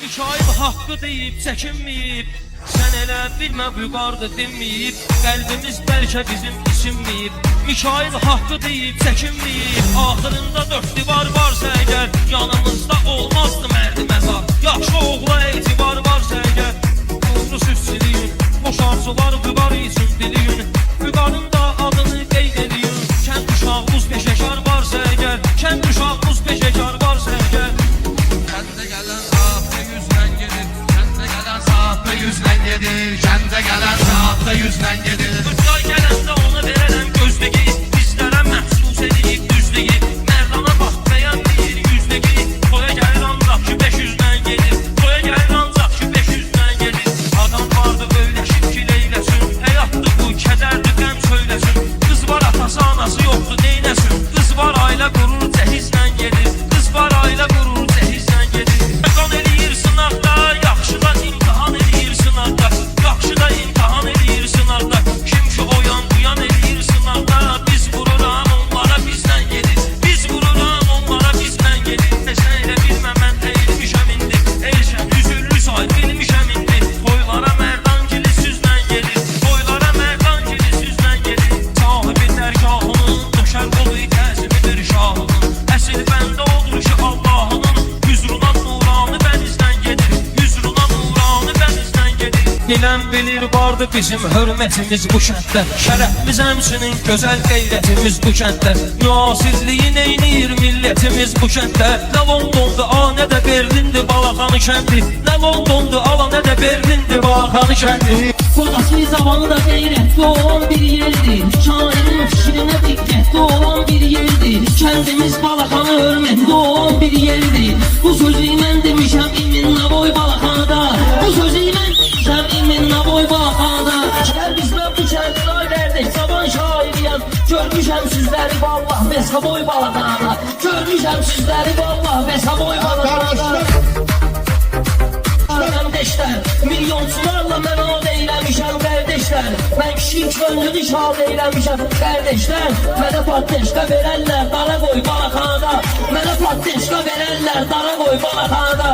Mikail haqqı deyib çəkinməyib, sən elə bilmə vüqardı dinməyib, qəlbimiz bəlkə bizim isinməyib. Mikail haqqı deyib çəkinməyib, axırında dörd divar varsa əgər, yanımızda olmazdı mərdi məzar. Yaxşı oğla etibar varsa əgər, uğru süsçiliyin, boş arzular vüqar üçün diliyin, vüqarın da adını qeyd ediyin. Kənd uşağımız peşəkar varsa əgər, kənd uşağımız peşəkar varsa əgər, kəndə gələn sahibə yüzdən gedir, kəndə gələn sahibə yüzdən gedir, kəndə gələn sahibə yüzdən gedir. Qırqay gələndə ona verərəm gözləgi, bizlərə məxsus edib düzləgi. Mərdana bax bəyənməyir yüzləgi, toya gəlir ancaq ki 500-dən gedir, toya gəlir ancaq ki 500-dən gedir. Adam vardı öyləşib ki leyləsin, həyatdır bu kədərli qəm söyləsin. Qız var atası anası yoxdur neynəsin, qız var ailə qurur cəhizdən gedir, qız var ailə qurur cəhizdən gedir. Qan eləyir sınaqda, yaxşı da imtihan eləyir sınaqda, yaxşı da imtihan eləyir sınaqda. Kim ki oyan buyan eləyir sınaqda, biz vururam onlara bizdən gedir, biz vururam onlara bizdən gedir. Sən elə bilmə mən eğilmişəm indi, elşən üzüllü say bilmişəm indi. Toylara mərdancili süzdən gedir, toylara mərdancili süzdən gedir. Sahibi dərgahının döşər qolu təzimidir şahının, əsil bəndə odur ki Allahının, hüzruna nuranı bənizdən gedir, hüzruna nuranı bənizdən gedir. Bilən bilir vardı bizim hörmətimiz bu kənddə, şərəfimiz həmçinin gözəl qeyrətimiz bu kənddə. Müasirliyi neyniyir millətimiz bu kənddə, nə Londondur, a nə də Berlindir Balaxanı kəndi, nə Londondur, ala nə də Berlindir Balaxanı kəndi. Kodası zamanı da qeyrətli olan bir yerdir, şairin fikrinə diqqətli olan bir yerdir, kəndimiz Balaxanı hörmətli olan bir yerdir. Bu sözü mən demişəm iminlə boy Balaxanıda, bu sözü mən demişəm iminlə boy Balaxanıda. Gəl bizlə bu kəndin ay dərdik, saban şairiyəm, görmüşəm sizləri vallah və saboy Balaxanıda, görmüşəm sizləri vallah və saboy Balaxanıda. Qardeşlər, milyonçularla mən ad eyləmişəm qardeşlər, mən kişi könlünü şad eyləmişəm qardeşlər. Mənə patdeşqa verərlər, dara qoy Balaxanıda, mənə patdeşqa verərlər, dara qoy Balaxanıda.